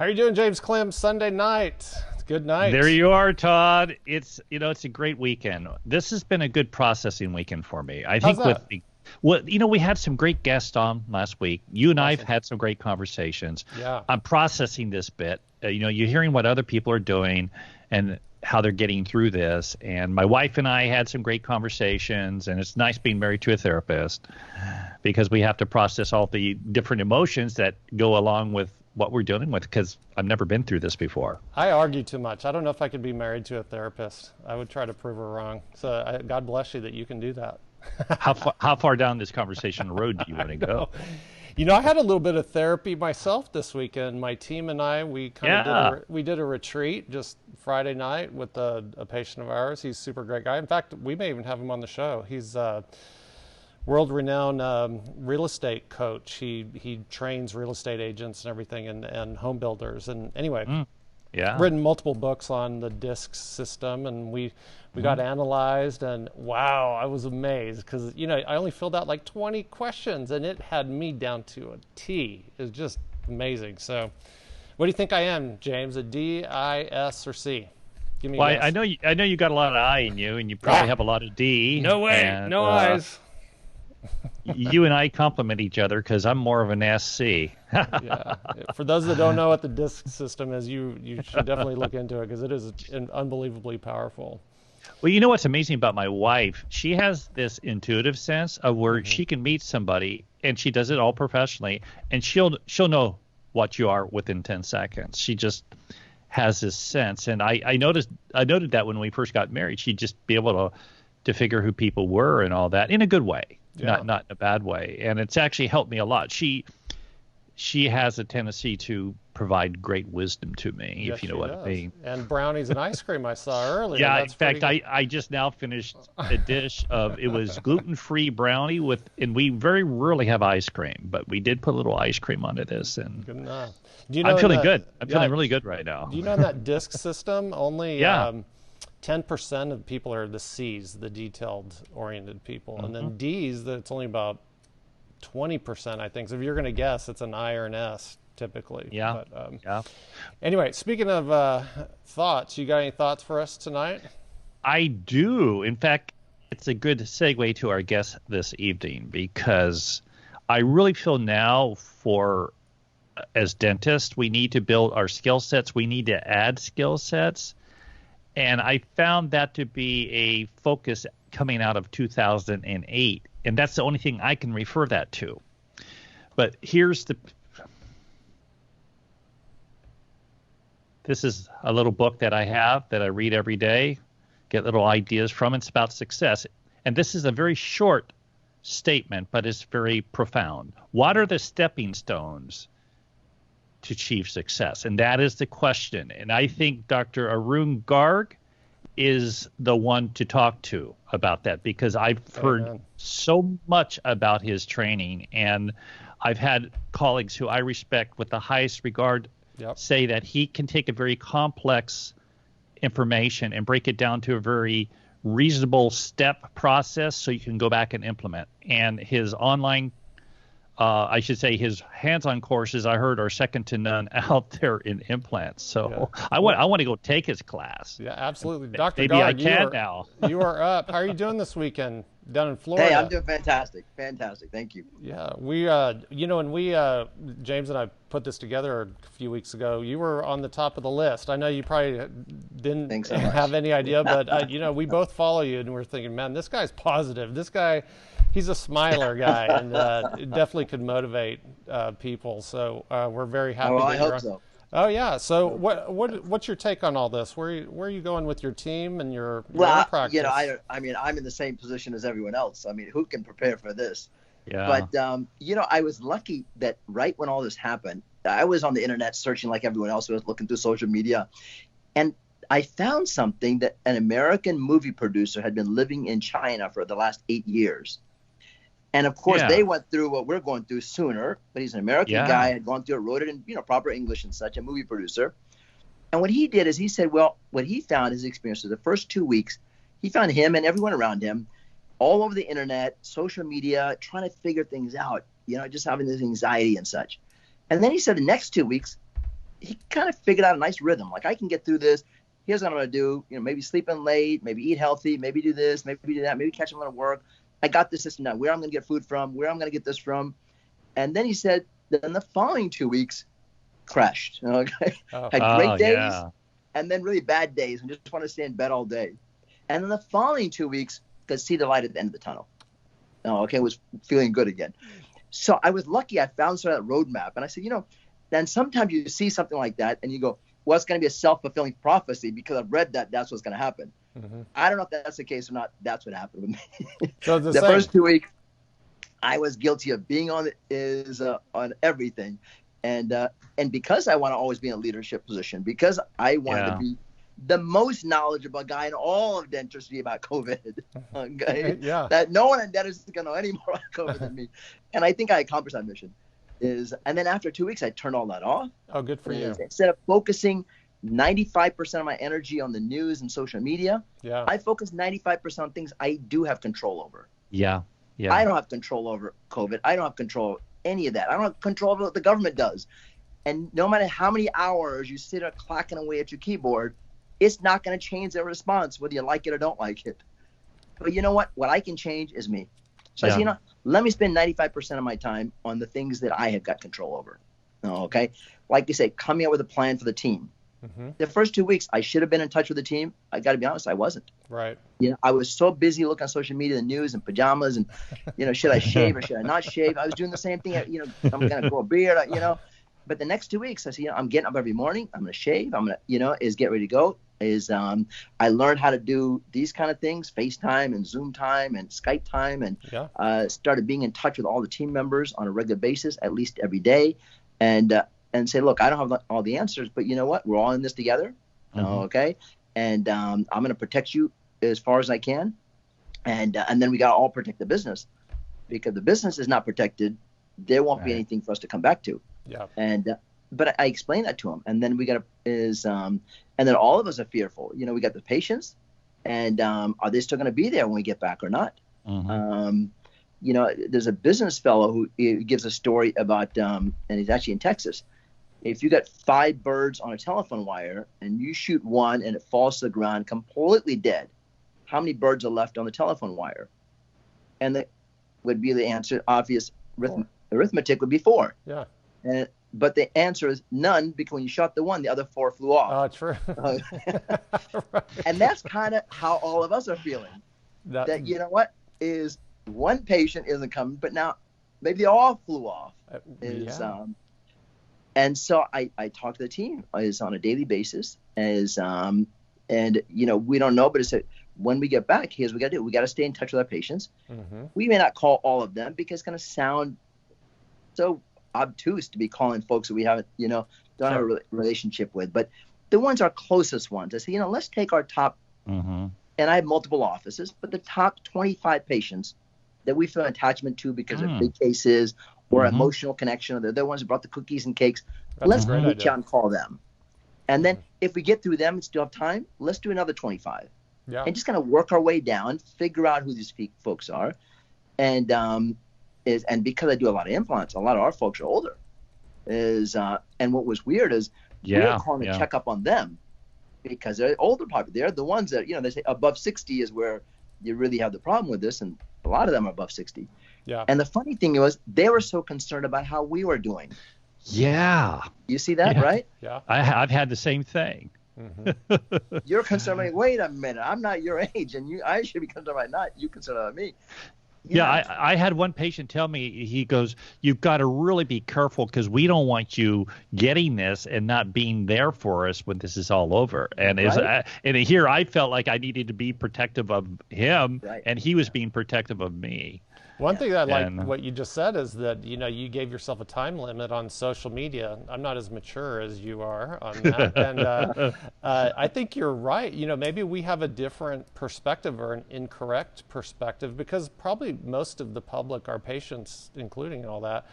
How are you doing, James Clem? Sunday night. Good night. There you are, Todd. It's a great weekend. This has been a good processing weekend for me. I think we had some great guests on last week. You and I have had some great conversations. Yeah. I'm processing this bit. You're hearing what other people are doing and how they're getting through this. And my wife and I had some great conversations, and it's nice being married to a therapist because we have to process all the different emotions that go along with what we're dealing with, because I've never been through this before. I argue too much. I don't know if I could be married to a therapist. I would try to prove her wrong. So God bless you that you can do that. How far down this conversation road do you want to go? I had a little bit of therapy myself this weekend. My team and I, we did a retreat just Friday night with a patient of ours. He's a super great guy. In fact, we may even have him on the show. He's world-renowned real estate coach. He trains real estate agents and everything, and home builders. And anyway, written multiple books on the DISC system, and we got analyzed. And wow, I was amazed because I only filled out like 20 questions, and it had me down to a T. It was just amazing. So, what do you think I am, James? A D, I, S, or C? Give me a guess. I know you got a lot of I in you, and you probably have a lot of D. No way, and, no I's. You and I complement each other because I'm more of an SC. Yeah. For those that don't know what the DISC system is, you should definitely look into it because it is unbelievably powerful. Well, you know what's amazing about my wife? She has this intuitive sense of where she can meet somebody, and she does it all professionally, and she'll know what you are within 10 seconds. She just has this sense, and I noted that when we first got married, she'd just be able to figure who people were and all that in a good way. Not in a bad way. And it's actually helped me a lot. She has a tendency to provide great wisdom to me, if you know what I mean. And brownies and ice cream I saw earlier. Yeah, in fact, I just now finished a dish it was gluten-free brownie and we very rarely have ice cream, but we did put a little ice cream onto this. And good enough. I'm feeling good. I'm feeling really good right now. Do you know in that DISC system, only 10% of people are the C's, the detailed-oriented people. And then D's, it's only about 20%, I think. So if you're going to guess, it's an I or an S, typically. Yeah. But, Anyway, speaking of thoughts, you got any thoughts for us tonight? I do. In fact, it's a good segue to our guest this evening because I really feel now as dentists, we need to build our skill sets. We need to add skill sets. And I found that to be a focus coming out of 2008. And that's the only thing I can refer that to. But this is a little book that I have that I read every day, get little ideas from. It's about success. And this is a very short statement, but it's very profound. What are the stepping stones to achieve success? And that is the question. And I think Dr. Arun Garg is the one to talk to about that because I've heard so much about his training, and I've had colleagues who I respect with the highest regard say that he can take a very complex information and break it down to a very reasonable step process so you can go back and implement. And his online his hands-on courses, I heard, are second to none out there in implants. So I want to go take his class. Yeah, absolutely. Dr. Maybe Garg, I can now. You are up. How are you doing this weekend down in Florida? Hey, I'm doing fantastic. Thank you. Yeah, we, when we, James and I put this together a few weeks ago, you were on the top of the list. I know you probably didn't have any idea, but, we both follow you, and we're thinking, man, this guy's positive. This guy, he's a smiler guy, and it definitely could motivate people. So we're very happy. I hope so. Oh yeah. So what's your take on all this? Where are you going with your team and your practice? I'm in the same position as everyone else. I mean, who can prepare for this? Yeah. But I was lucky that right when all this happened, I was on the internet searching like everyone else. I was looking through social media, and I found something that an American movie producer had been living in China for the last 8 years. And of course, they went through what we're going through sooner, but he's an American guy, had gone through it, wrote it in proper English and such, a movie producer. And what he did is he said, well, what he found his experience was the first 2 weeks, he found him and everyone around him all over the internet, social media, trying to figure things out, just having this anxiety and such. And then he said the next 2 weeks, he kind of figured out a nice rhythm. Like, I can get through this. Here's what I'm going to do. Maybe sleeping late, maybe eat healthy, maybe do this, maybe do that, maybe catch a little work. I got this system now. Where I'm going to get food from, where I'm going to get this from. And then he said, then the following 2 weeks crashed. Okay, had great days, and then really bad days, and just want to stay in bed all day. And then the following 2 weeks, could see the light at the end of the tunnel. Was feeling good again. So I was lucky. I found sort of that roadmap, and I said, then sometimes you see something like that, and you go, well, it's going to be a self-fulfilling prophecy because I've read that. That's what's going to happen. Mm-hmm. I don't know if that's the case or not. That's what happened with me. So the first 2 weeks, I was guilty of being on everything, and because I want to always be in a leadership position, because I wanted to be the most knowledgeable guy in all of dentistry about COVID. Okay, that no one in dentistry can know any more about COVID than me, and I think I accomplished that mission. And then after 2 weeks, I turned all that off. Oh, good for you. Instead of focusing 95% of my energy on the news and social media, I focus 95% on things I do have control over. Yeah. I don't have control over COVID. I don't have control over any of that. I don't have control over what the government does. And no matter how many hours you sit there clacking away at your keyboard, it's not going to change their response, whether you like it or don't like it. But you know what? What I can change is me. So I said, let me spend 95% of my time on the things that I have got control over. Okay? Like you say, coming up with a plan for the team. Mm-hmm. The first 2 weeks, I should have been in touch with the team. I got to be honest, I wasn't. Right. I was so busy looking on social media, the news, and pajamas, and should I shave or should I not shave? I was doing the same thing. I'm going to grow a beard. But the next 2 weeks, I said, I'm getting up every morning. I'm going to shave. I'm going to, get ready to go. I learned how to do these kind of things, FaceTime and Zoom time and Skype time, and started being in touch with all the team members on a regular basis, at least every day, and say, look, I don't have all the answers, but you know what? We're all in this together, okay? And I'm going to protect you as far as I can, and then we got to all protect the business, because the business is not protected, there won't be anything for us to come back to. Yeah. But I explained that to him, and then and then all of us are fearful. We got the patients, and are they still going to be there when we get back or not? Mm-hmm. There's a business fellow who gives a story about, and he's actually in Texas. If you got 5 birds on a telephone wire and you shoot one and it falls to the ground completely dead, how many birds are left on the telephone wire? And that would be the answer. Obvious arithmetic would be 4. Yeah. But the answer is none, because when you shot the one, the other 4 flew off. Oh, true. Right. And that's kind of how all of us are feeling. That is one patient isn't coming, but now maybe they all flew off. And so I talk to the team on a daily basis and we don't know, but it's when we get back, here's what we got to do. We got to stay in touch with our patients. Mm-hmm. We may not call all of them because it's going to sound so obtuse to be calling folks that we haven't, don't have a relationship with, but the ones our closest ones. I say, let's take our top, and I have multiple offices, but the top 25 patients that we feel attachment to because of big cases or emotional connection, or they're the ones who brought the cookies and cakes. Let's reach out and call them. And then if we get through them and still have time, let's do another 25. Yeah. And just kind of work our way down, figure out who these folks are. And because I do a lot of implants, a lot of our folks are older. And what was weird is we were calling to check up on them because they're older population. They're the ones that, they say above 60 is where you really have the problem with this, and a lot of them are above 60. Yeah. And the funny thing was they were so concerned about how we were doing. Yeah. You see that, right? Yeah. I've had the same thing. Mm-hmm. You're concerned about, wait a minute, I'm not your age, and I should be concerned about not you concerned about me. I had one patient tell me, he goes, you've got to really be careful because we don't want you getting this and not being there for us when this is all over. And here I felt like I needed to be protective of him, and he was being protective of me. One thing that I like what you just said is that, you gave yourself a time limit on social media. I'm not as mature as you are on that. And I think you're right. Maybe we have a different perspective or an incorrect perspective because probably most of the public, our patients, including all that,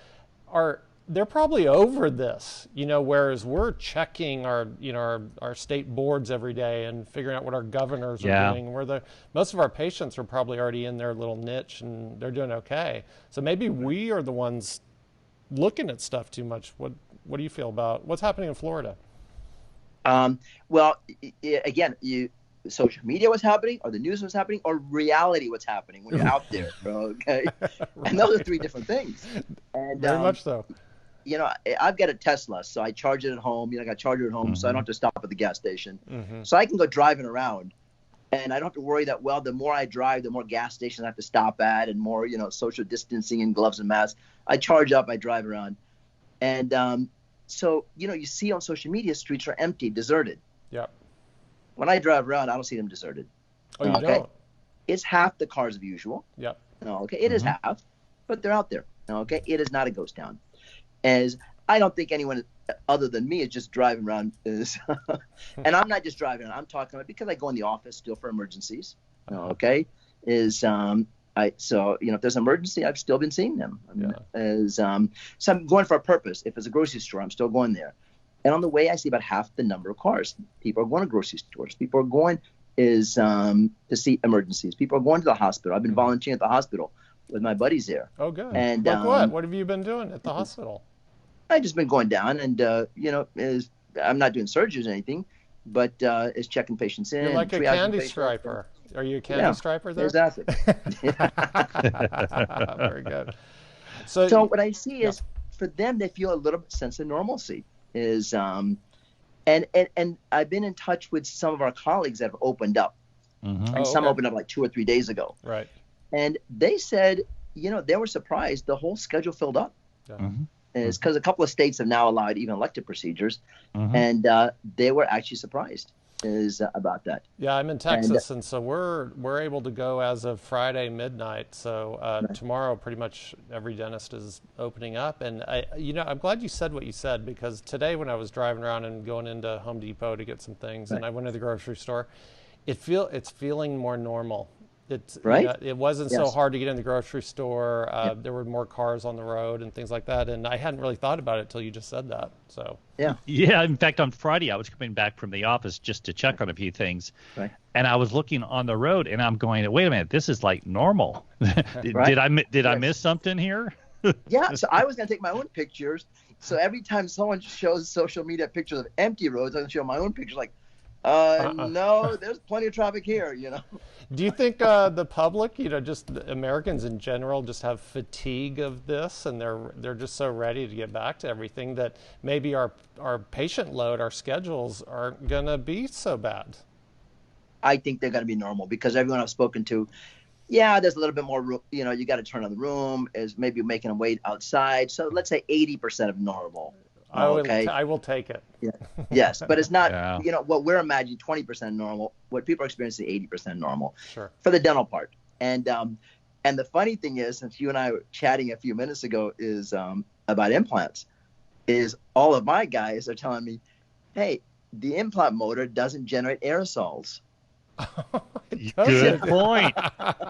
they're probably over this, whereas we're checking our state boards every day and figuring out what our governors are doing. Most of our patients are probably already in their little niche and they're doing okay. So maybe we are the ones looking at stuff too much. What What do you feel about what's happening in Florida? Well, again, social media was happening, or the news was happening, or reality was happening when you're out there. Okay, right. And those are three different things. And very much so. You know, I've got a Tesla, so I charge it at home. You know, I got a charger at home, so I don't have to stop at the gas station. So I can go driving around, and I don't have to worry that, well, the more I drive, the more gas stations I have to stop at, and more, you know, social distancing and gloves and masks. I charge up, I drive around. And so, you know, you see on social media, streets are empty, deserted. Yep. When I drive around, I don't see them deserted. Oh, you don't? It's half the cars of usual. Yep. Okay, it is half, but they're out there. Okay, it is not a ghost town. As I don't think anyone other than me is just driving around. And I'm not just driving around. I'm talking about, because I go in the office still for emergencies. Okay, so, you know, if there's an emergency, I've still been seeing them. So I'm going for a purpose. If it's a grocery store, I'm still going there. And on the way, I see about half the number of cars. People are going to grocery stores. People are going to see emergencies. People are going to the hospital. I've been volunteering at the hospital with my buddies there. Oh, good. And like what? What have you been doing at the hospital? I've just been going down and, you know, I'm not doing surgeries or anything, but is checking patients in. You're like a candy striper. Are you a candy striper there? Exactly. Very good. So what I see is, for them, they feel a little sense of normalcy. And I've been in touch with some of our colleagues that have opened up, and some opened up like 2 or 3 days ago. Right. And they said, you know, they were surprised the whole schedule filled up. Yeah. It's because a couple of states have now allowed even elective procedures, and they were actually surprised about that. Yeah, I'm in Texas, and so we're able to go as of Friday midnight. So tomorrow, pretty much every dentist is opening up. And I'm glad you said what you said, because today when I was driving around and going into Home Depot to get some things, and I went to the grocery store, it's feeling more normal. It's right. You know, it wasn't so hard to get in the grocery store. There were more cars on the road and things like that. And I hadn't really thought about it till you just said that. So yeah. In fact, on Friday I was coming back from the office just to check on a few things, and I was looking on the road, and I'm going, wait a minute, this is like normal. Did I miss something here? Yeah. So I was going to take my own pictures. So every time someone shows social media pictures of empty roads, I'm going to show my own pictures like, no, there's plenty of traffic here, you know. Do you think the public, you know, just Americans in general, just have fatigue of this, and they're just so ready to get back to everything that maybe our patient load, our schedules aren't going to be so bad? I think they're going to be normal, because everyone I've spoken to, there's a little bit more room, you know, you got to turn on the room, is maybe making them wait outside. So let's say 80% of normal. I will take it. Yeah. Yes, but it's not, you know, what we're imagining 20% normal. What people are experiencing 80% normal. Sure. For the dental part. And the funny thing is, since you and I were chatting a few minutes ago, is about implants, is all of my guys are telling me, hey, the implant motor doesn't generate aerosols. Good point.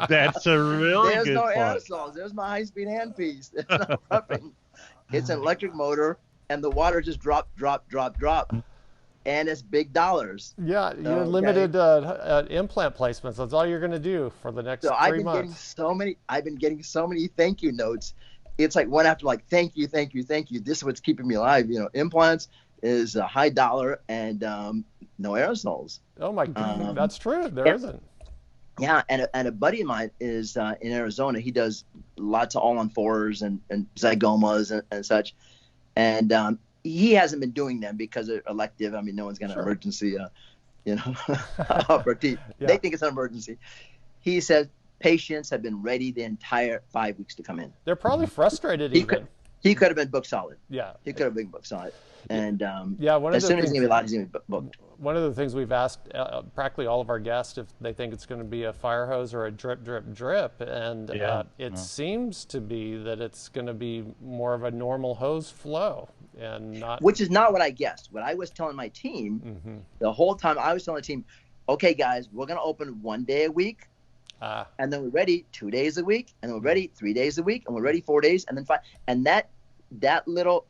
That's a really good point. There's no aerosols. There's my high-speed handpiece. There's no puffing. It's an electric motor. And the water just drop, and it's big dollars. Yeah, you're limited implant placements. That's all you're going to do for the next 3 months. I've been getting so many thank you notes. It's like one after like, thank you. This is what's keeping me alive. You know, implants is a high dollar and no aerosols. Oh my God, that's true. There isn't. Yeah, and a buddy of mine is in Arizona. He does lots of all-on-4s and zygomas and such. And he hasn't been doing them because they're elective. I mean, no one's got an emergency, operative. They think it's an emergency. He says patients have been ready the entire 5 weeks to come in. They're probably frustrated even. He could have been booked solid. Yeah. He could have been booked solid. And as soon as he's going to be allowed, he's going to be booked. One of the things we've asked practically all of our guests if they think it's going to be a fire hose or a drip, drip, drip. And it seems to be that it's going to be more of a normal hose flow. And not. Which is not what I guessed. What I was telling my team, the whole time I was telling the team, okay, guys, we're going to open 1 day a week. And then we're ready 2 days a week. And then we're ready 3 days a week. And we're ready 4 days. And then 5. And that little,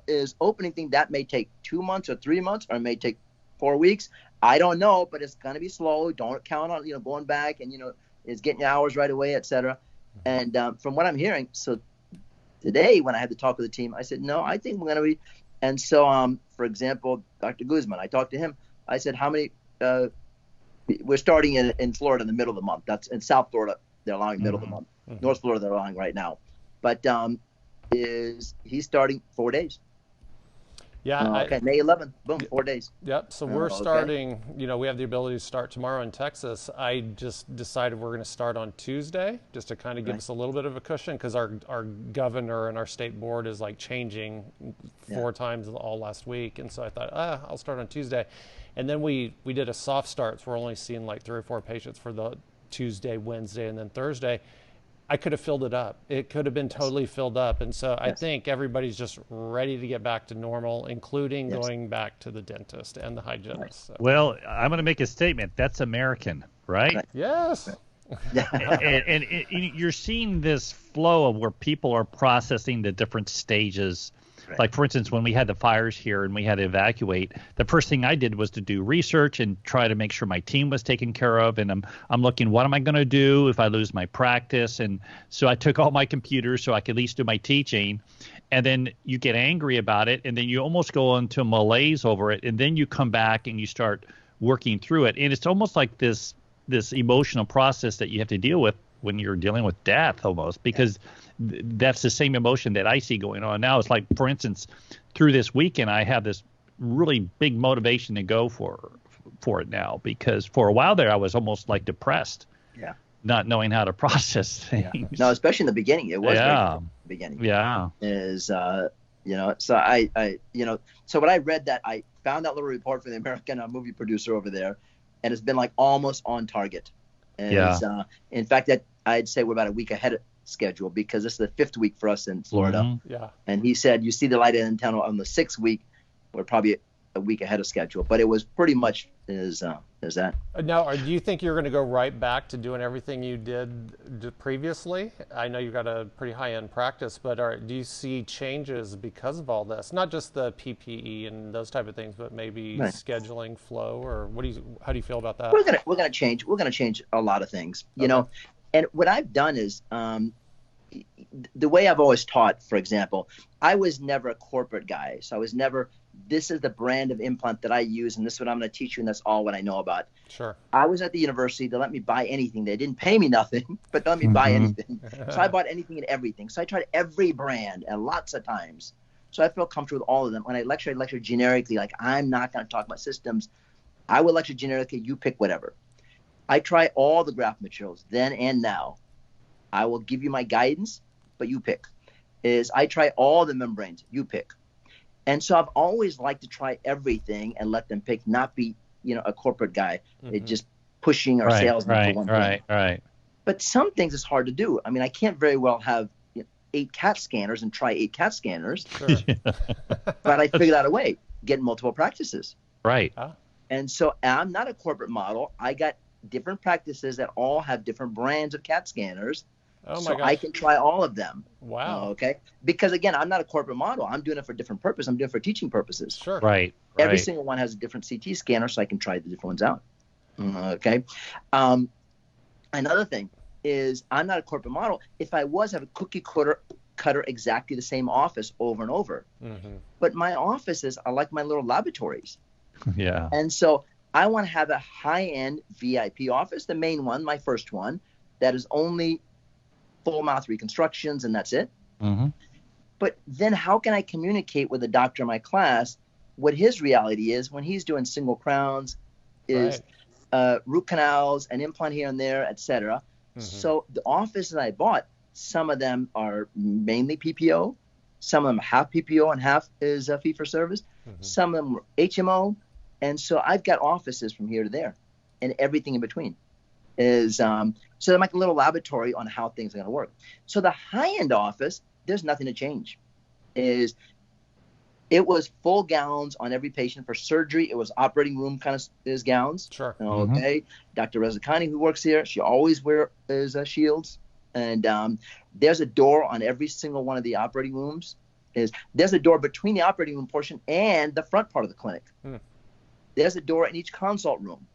is opening thing that may take 2 months or 3 months, or it may take 4 weeks. I don't know, but it's going to be slow. Don't count on, going back and, is getting your hours right away, et cetera. And from what I'm hearing, so today when I had to talk with the team, I said, no, I think we're going to be, And so, for example, Dr. Guzman, I talked to him. I said, how many, we're starting in Florida in the middle of the month. That's in South Florida. They're allowing middle of the month. North Florida, they're allowing right now. But he's starting 4 days. Yeah. Okay, May 11th, boom, 4 days. Yep. So we're starting, we have the ability to start tomorrow in Texas. I just decided we're going to start on Tuesday just to kind of give us a little bit of a cushion, because our governor and our state board is like changing 4 times all last week. And so I thought, I'll start on Tuesday. And then we did a soft start. So we're only seeing like 3 or 4 patients for the Tuesday, Wednesday, and then Thursday. I could have filled it up. It could have been totally filled up. And so I think everybody's just ready to get back to normal, including going back to the dentist and the hygienist. So. Well, I'm going to make a statement. That's American, right? Yes. and you're seeing this flow of where people are processing the different stages. Right. Like, for instance, when we had the fires here and we had to evacuate, the first thing I did was to do research and try to make sure my team was taken care of. And I'm looking, what am I going to do if I lose my practice? And so I took all my computers so I could at least do my teaching. And then you get angry about it, and then you almost go into a malaise over it. And then you come back and you start working through it. And it's almost like this emotional process that you have to deal with when you're dealing with death, almost, because that's the same emotion that I see going on now. It's like, for instance, through this weekend, I have this really big motivation to go for it now, because for a while there, I was almost like depressed, not knowing how to process things. Yeah. No, especially in the beginning, it was the beginning. Yeah. So I so when I read that, I found that little report from the American movie producer over there, and it's been like almost on target. In fact, that I'd say we're about a week ahead of schedule, because this is the 5th week for us in Florida. Yeah. And he said, you see the light in the tunnel on the 6th week. We're probably a week ahead of schedule, but it was pretty much is that. Now, do you think you're going to go right back to doing everything you did previously? I know you've got a pretty high-end practice, but do you see changes because of all this? Not just the PPE and those type of things, but maybe scheduling, flow, or how do you feel about that? We're gonna change. We're gonna change a lot of things, you know. And what I've done is, the way I've always taught, for example, I was never a corporate guy. So I was never, this is the brand of implant that I use, and this is what I'm going to teach you, and that's all what I know about. Sure. I was at the university. They let me buy anything. They didn't pay me nothing, but they let me buy anything. So I bought anything and everything. So I tried every brand and lots of times. So I feel comfortable with all of them. When I lecture generically. Like, I'm not going to talk about systems. I will lecture generically. You pick whatever. I try all the graft materials then and now. I will give you my guidance, but you pick. I try all the membranes, you pick. And so I've always liked to try everything and let them pick, not be, a corporate guy. It's just pushing our sales for one thing. Right. But some things it's hard to do. I mean, I can't very well have 8 CAT scanners and try 8 CAT scanners. Sure. But I figured out a way, get multiple practices. Right. And so I'm not a corporate model. I got different practices that all have different brands of CAT scanners. Oh my so gosh. I can try all of them. Wow. Okay. Because again, I'm not a corporate model. I'm doing it for different purpose. I'm doing it for teaching purposes. Sure. Right. Every single one has a different CT scanner, so I can try the different ones out. Okay. Another thing is, I'm not a corporate model. If I was, have a cookie cutter exactly the same office over and over. But my offices are like my little laboratories. Yeah. And so I want to have a high-end VIP office, the main one, my first one, that is only full mouth reconstructions, and that's it. But then how can I communicate with the doctor in my class what his reality is when he's doing single crowns, root canals, an implant here and there, etc. So the offices I bought, some of them are mainly PPO, some of them half PPO and half is fee for service, some of them are HMO. And so I've got offices from here to there, and everything in between so they're like a little laboratory on how things are going to work. So the high-end office, there's nothing to change. It was full gowns on every patient for surgery. It was operating room kind of gowns. Sure. Okay. Dr. Rezakani, who works here, she always wears shields. And there's a door on every single one of the operating rooms. There's a door between the operating room portion and the front part of the clinic. There's a door in each consult room.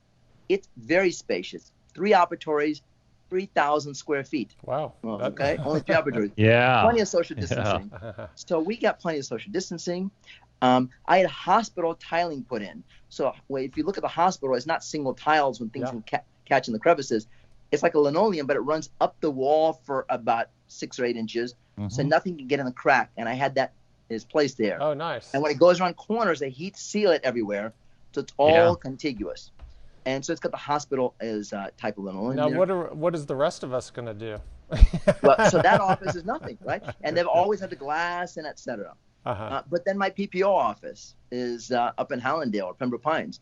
It's very spacious. 3 operatories, 3,000 square feet. Wow. Okay, only 3 operatories. Yeah. Plenty of social distancing. So we got plenty of social distancing. I had hospital tiling put in. So if you look at the hospital, it's not single tiles when things can catch in the crevices. It's like a linoleum, but it runs up the wall for about 6 or 8 inches, so nothing can get in the crack. And I had that is placed there. Oh, nice. And when it goes around corners, they heat seal it everywhere, so it's all contiguous. And so it's got the hospital as type of linoleum. Now, what is the rest of us going to do? Well, so that office is nothing, right? And they've always had the glass and et cetera. But then my PPO office is up in Hallandale or Pembroke Pines.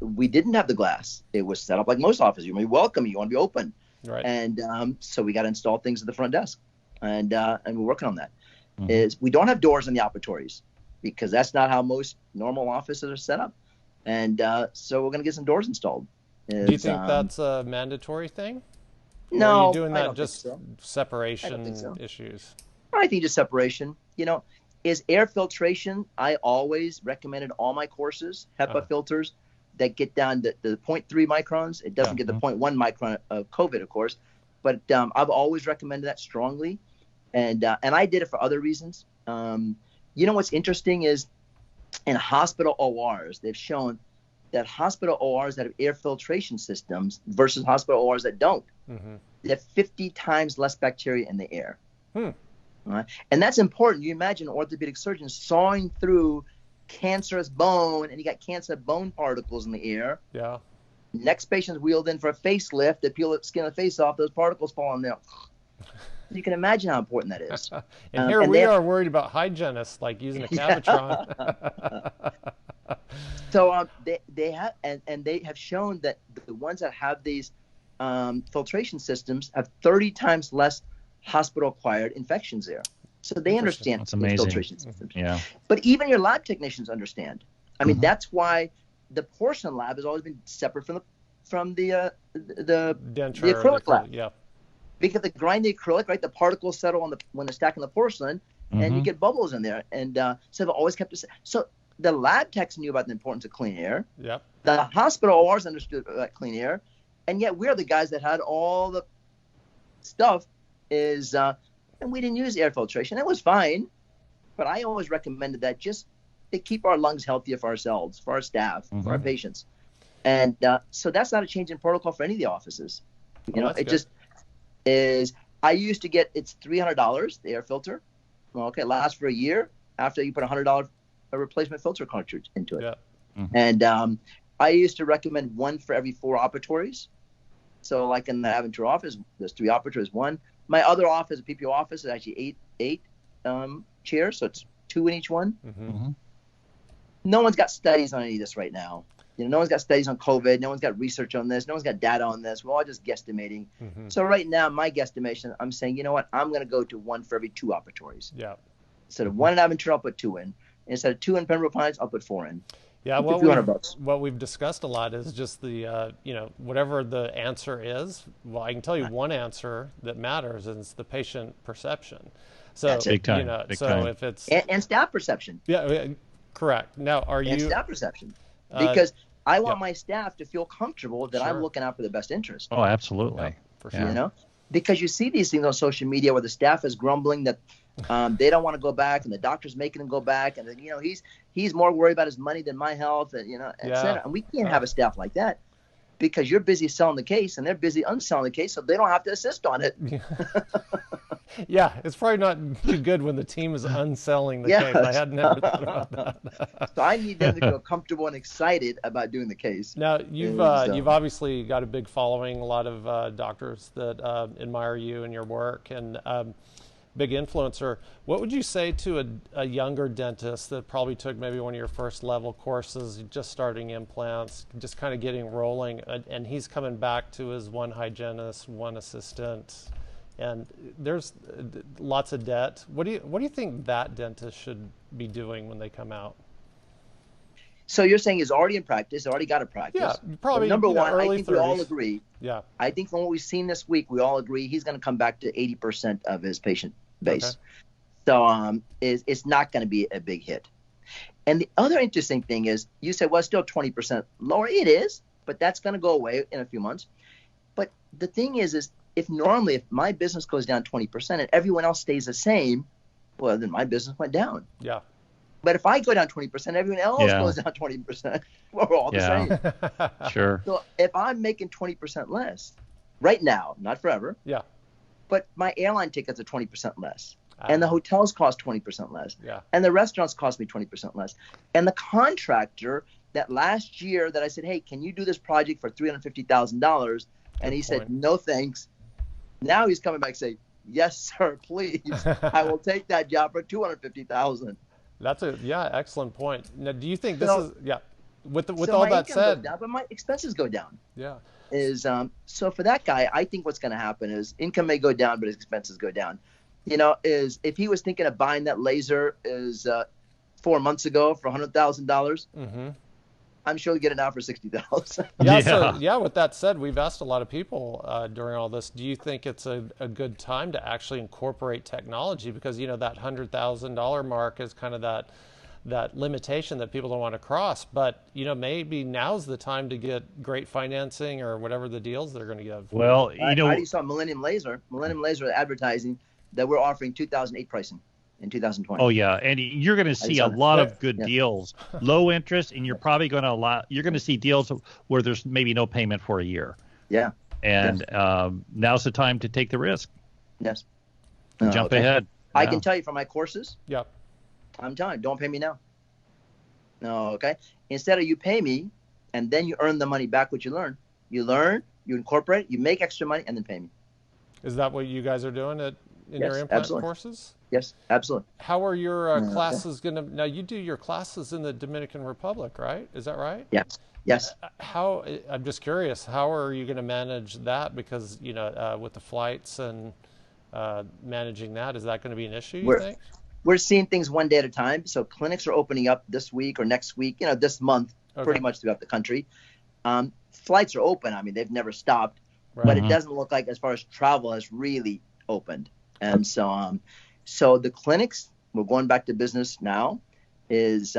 We didn't have the glass. It was set up like most offices. You want to be welcome. You want to be open. Right. And so we got to install things at the front desk. And we're working on that. Is we don't have doors in the operatories because that's not how most normal offices are set up. And so we're going to get some doors installed. Do you think that's a mandatory thing? No. Or are you doing that just so. separation so. issues? I think just separation. Is air filtration. I always recommended all my courses, HEPA filters that get down to the 0.3 microns. It doesn't get the 0.1 micron of COVID, of course. But I've always recommended that strongly. And I did it for other reasons. What's interesting is in hospital ORs, they've shown that hospital ORs that have air filtration systems versus hospital ORs that don't, they have 50 times less bacteria in the air. Right? And that's important. You imagine an orthopedic surgeon sawing through cancerous bone, and you got cancer bone particles in the air. Yeah. Next patient's wheeled in for a facelift. They peel the skin of the face off. Those particles fall in there. You can imagine how important that is. And here we are worried about hygienists, like using a Cavitron. So they have, and they have shown that the ones that have these filtration systems have 30 times less hospital-acquired infections there. So they understand the filtration systems. Yeah. But even your lab technicians understand. I mean, that's why the porcelain lab has always been separate from the acrylic lab. Yeah. Because they grind the acrylic, right? The particles settle when they're stacking the porcelain, and you get bubbles in there. And so they've always kept it. So the lab techs knew about the importance of clean air. Yep. The hospital ORs understood about clean air, and yet we're the guys that had all the stuff. And we didn't use air filtration. It was fine, but I always recommended that just to keep our lungs healthier for ourselves, for our staff, for our patients. And so that's not a change in protocol for any of the offices. It just is. I used to get, it's $300, the air filter. It lasts for a year after you put $100 a replacement filter cartridge into it. Yeah. And I used to recommend one for every 4 operatories. So like in the Aventura office, there's 3 operatories. One. My other office, a PPO office, is actually eight chairs, so it's 2 in each one. No one's got studies on any of this right now. No one's got studies on COVID. No one's got research on this. No one's got data on this. We're all just guesstimating. So right now, my guesstimation, I'm saying, you know what? I'm going to go to 1 for every 2 operatories. Yeah. Instead of 1 in Aventura, I'll put 2 in. Instead of 2 in Pembroke Pines, I'll put 4 in. Yeah, what we've discussed a lot is just the, whatever the answer is. Well, I can tell you one answer that matters, and it's the patient perception. So, big time. If it's and staff perception. Yeah, correct. Now, and staff perception, because I want my staff to feel comfortable that I'm looking out for the best interest. Oh, absolutely. Yeah, for sure. Because you see these things on social media where the staff is grumbling that they don't want to go back, and the doctor's making them go back, and he's more worried about his money than my health, and et cetera. And we can't have a staff like that, because you're busy selling the case and they're busy unselling the case, so they don't have to assist on it. Yeah, it's probably not too good when the team is unselling the case. I hadn't ever thought about that. So I need them to feel comfortable and excited about doing the case. Now, you've obviously got a big following, a lot of doctors that admire you and your work, and big influencer. What would you say to a younger dentist that probably took maybe one of your first level courses, just starting implants, just kind of getting rolling, and he's coming back to his 1 hygienist, 1 assistant, and there's lots of debt? What do you think that dentist should be doing when they come out? So you're saying he's already in practice, already got a practice. Yeah, probably. Number one, I think 30s. we all agree. Yeah. I think from what we've seen this week, we all agree he's going to come back to 80% of his patient base. Okay. So it's not going to be a big hit. And the other interesting thing is, you said, well, it's still 20% lower. It is, but that's going to go away in a few months. But the thing is if my business goes down 20% and everyone else stays the same, well, then my business went down. Yeah. But if I go down 20%, everyone else goes down 20%. We're all the same. Sure. So if I'm making 20% less right now, not forever. Yeah. But my airline tickets are 20% less. And the hotels cost 20% less. Yeah. And the restaurants cost me 20% less. And the contractor that last year that I said, hey, can you do this project for $350,000? And he said, no, thanks. Now he's coming back saying, yes, sir, please. I will take that job for $250,000. That's excellent point. Now, do you think this is with all that said, down, but my expenses go down. Yeah. So for that guy, I think what's going to happen is income may go down, but his expenses go down. Is if he was thinking of buying that laser 4 months ago for $100,000, I'm sure he'll get it now for $60,000. So with that said, we've asked a lot of people during all this, do you think it's a good time to actually incorporate technology? Because, that $100,000 mark is kind of that limitation that people don't want to cross. But, maybe now's the time to get great financing or whatever the deals they're going to give. Well, I already saw Millennium Laser advertising that we're offering 2008 pricing in 2020. Oh yeah, and you're going to see a lot of good deals, low interest, and you're probably going to see deals where there's maybe no payment for a year. Yeah. And now's the time to take the risk. Yes. Jump ahead. I can tell you from my courses. Yeah. I'm telling you, don't pay me now. No, okay. Instead of you pay me, and then you earn the money back. What you learn, you incorporate, you make extra money, and then pay me. Is that what you guys are doing in your implant courses? Yes, absolutely. How are your classes going to? Now you do your classes in the Dominican Republic, right? Is that right? Yes. I'm just curious. How are you going to manage that? Because with the flights and managing that, is that going to be an issue? You think? We're seeing things one day at a time. So clinics are opening up this week or next week. This month, pretty much throughout the country. Flights are open. I mean, they've never stopped, but it doesn't look like, as far as travel, has really opened. And so the clinics, we're going back to business now, is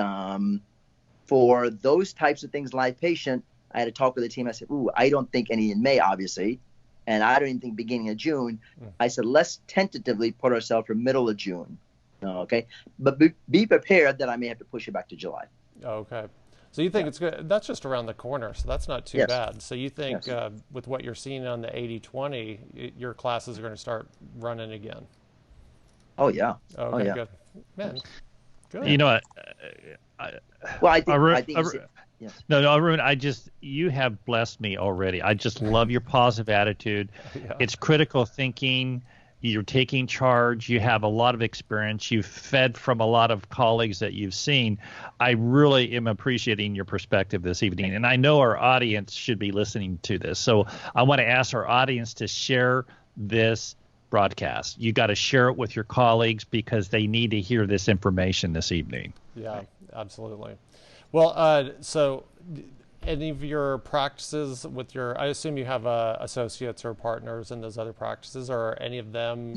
for those types of things, live patient. I had to talk with the team. I said, I don't think any in May, obviously, and I don't even think beginning of June. I said, let's tentatively put ourselves for middle of June. Okay, but be prepared that I may have to push it back to July. Okay. So you think it's good? That's just around the corner, so that's not too bad. So you think with what you're seeing on the 80/20, your classes are going to start running again? Oh yeah. Okay, good. Man, good. I think yes. No, Arun, you have blessed me already. I just love your positive attitude. Yeah. It's critical thinking. You're taking charge. You have a lot of experience. You've fed from a lot of colleagues that you've seen. I really am appreciating your perspective this evening. And I know our audience should be listening to this. So I want to ask our audience to share this broadcast. You got to share it with your colleagues because they need to hear this information this evening. Yeah, absolutely. Well, so any of your practices I assume you have associates or partners in those other practices, or are any of them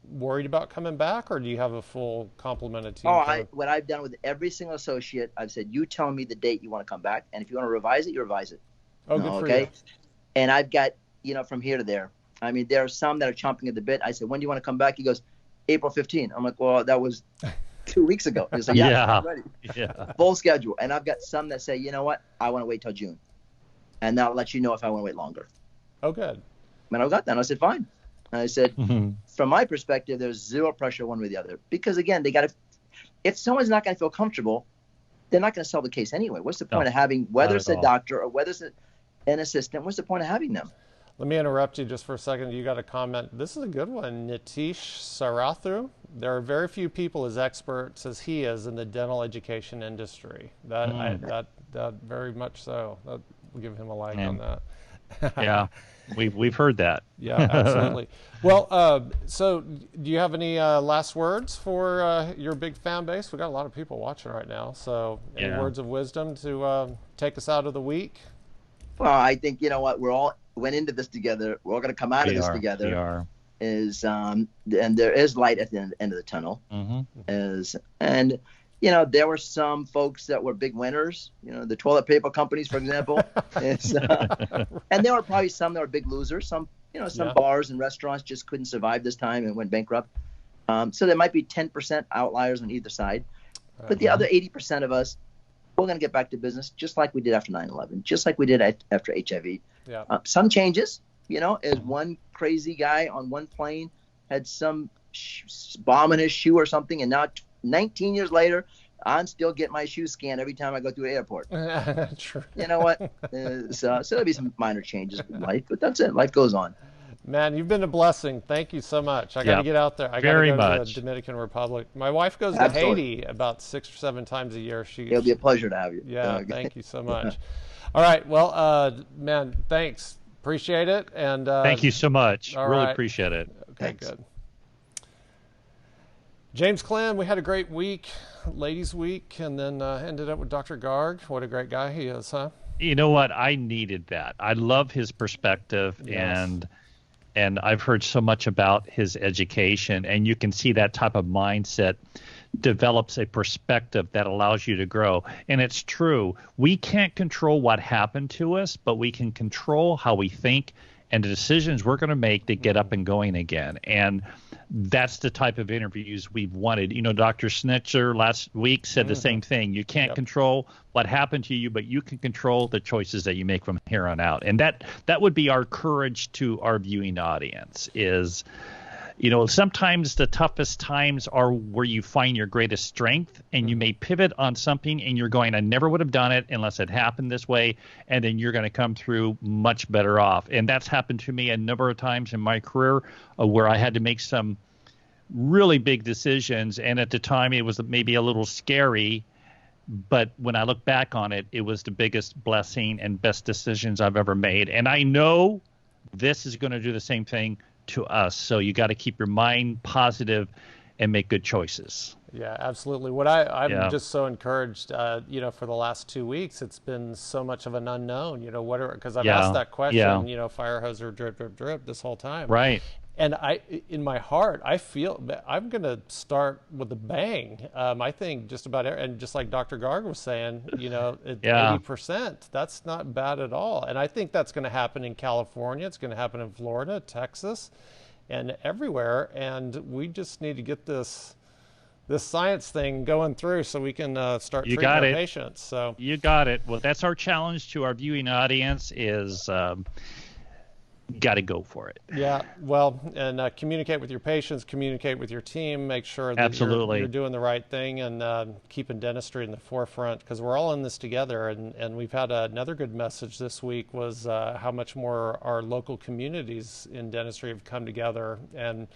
worried about coming back, or do you have a full complement of team? What I've done with every single associate, I've said, you tell me the date you want to come back, and if you want to revise it, you revise it. Good for you. And I've got, from here to there. I mean, there are some that are chomping at the bit. I said, when do you want to come back? He goes, April 15. I'm like, well, that was 2 weeks ago. He's like, I'm ready. Full schedule. And I've got some that say, you know what? I want to wait till June. And I'll let you know if I want to wait longer. Oh, good. And I got that. And I said, fine. And I said, from my perspective, there's zero pressure one way or the other. Because, again, if someone's not going to feel comfortable, they're not going to sell the case anyway. What's the point of having, whether it's a doctor or whether it's an assistant, what's the point of having them? Let me interrupt you just for a second. You got a comment. This is a good one. Nitish Sarathru. There are very few people as experts as he is in the dental education industry. That very much so. We'll give him a like on that. Yeah, we've heard that. Yeah, absolutely. Well, so do you have any last words for your big fan base? We've got a lot of people watching right now. So any words of wisdom to take us out of the week? Well, I think, we're all went into this together. We're all going to come out of this together. We are. And there is light at the end of the tunnel. There were some folks that were big winners, the toilet paper companies, for example. And there were probably some that were big losers. Some bars and restaurants just couldn't survive this time and went bankrupt. So there might be 10% outliers on either side. But the other 80% of us, we're going to get back to business just like we did after 9/11, just like we did after HIV. Yeah. Some changes, as one crazy guy on one plane had some bomb in his shoe or something, and now 19 years later, I'm still getting my shoe scanned every time I go through an airport. True. You know what? So there'll be some minor changes in life, but that's it. Life goes on. Man, you've been a blessing. Thank you so much. I got to get out there. I got to go to the Dominican Republic. My wife goes to Haiti about 6 or 7 times a year. It'll be a pleasure to have you. Yeah, thank you so much. All right. Well, man, thanks. Appreciate it. And thank you so much. Really appreciate it. Okay, good. James Clem, we had a great week, ladies' week, and then ended up with Dr. Garg. What a great guy he is, huh? You know what? I needed that. I love his perspective, and I've heard so much about his education, and you can see that type of mindset develops a perspective that allows you to grow. And it's true. We can't control what happened to us, but we can control how we think and the decisions we're going to make to get up and going again. And that's the type of interviews we've wanted. Dr. Snitzer last week said the same thing. You can't control what happened to you, but you can control the choices that you make from here on out. And that would be our courage to our viewing audience is, sometimes the toughest times are where you find your greatest strength, and you may pivot on something and you're going, I never would have done it unless it happened this way. And then you're going to come through much better off. And that's happened to me a number of times in my career where I had to make some really big decisions. And at the time it was maybe a little scary, but when I look back on it, it was the biggest blessing and best decisions I've ever made. And I know this is going to do the same thing to us. So you got to keep your mind positive and make good choices. Yeah, absolutely. What I'm just so encouraged, for the last 2 weeks, it's been so much of an unknown, because I've asked that question, fire hose or drip, drip, drip this whole time. Right. And in my heart, I feel I'm going to start with a bang. I think just about, and just like Dr. Garg was saying, 80%, that's not bad at all. And I think that's going to happen in California. It's going to happen in Florida, Texas, and everywhere. And we just need to get this science thing going through so we can start treating our patients. So you got it. Well, that's our challenge to our viewing audience is got to go for it. Yeah, well, and communicate with your patients, communicate with your team, make sure that you're doing the right thing, and keeping dentistry in the forefront, because we're all in this together. And we've had another good message this week was how much more our local communities in dentistry have come together, and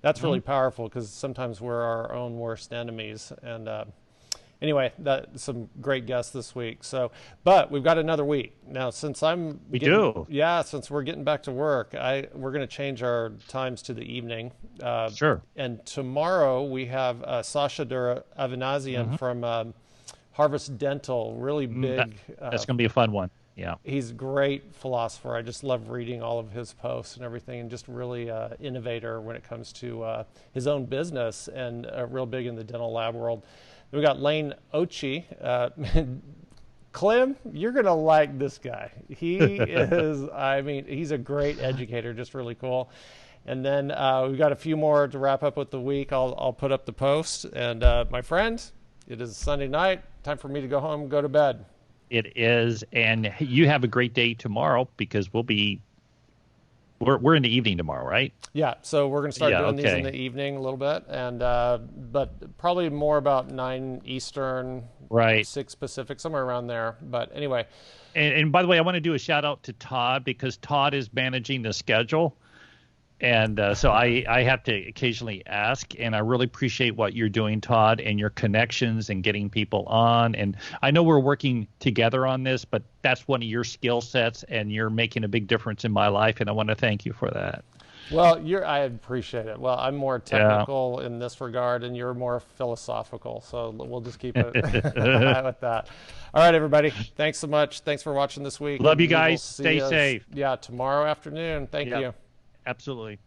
that's really powerful, because sometimes we're our own worst enemies. And anyway, some great guests this week. So, but we've got another week now. Since since we're getting back to work, we're going to change our times to the evening. Sure. And tomorrow we have Sasha Avanasian from Harvest Dental. Really big. That's going to be a fun one. Yeah. He's a great philosopher. I just love reading all of his posts and everything, and just really innovator when it comes to his own business, and real big in the dental lab world. We got Lane Ochi. Clem, you're going to like this guy. He is, he's a great educator, just really cool. And then we've got a few more to wrap up with the week. I'll put up the post. And my friend, it is Sunday night. Time for me to go home and go to bed. It is. And you have a great day tomorrow, because we're in the evening tomorrow, right? Yeah, so we're going to start doing these in the evening a little bit, and but probably more about 9 Eastern, 6 Pacific, somewhere around there. But anyway. And by the way, I want to do a shout out to Todd, because Todd is managing the schedule. And so I have to occasionally ask, and I really appreciate what you're doing, Todd, and your connections and getting people on. And I know we're working together on this, but that's one of your skill sets, and you're making a big difference in my life, and I want to thank you for that. Well, I appreciate it. Well, I'm more technical in this regard, and you're more philosophical, so we'll just keep it with that. All right, everybody. Thanks so much. Thanks for watching this week. Love you guys. Stay safe. Yeah, tomorrow afternoon. Thank you. Absolutely.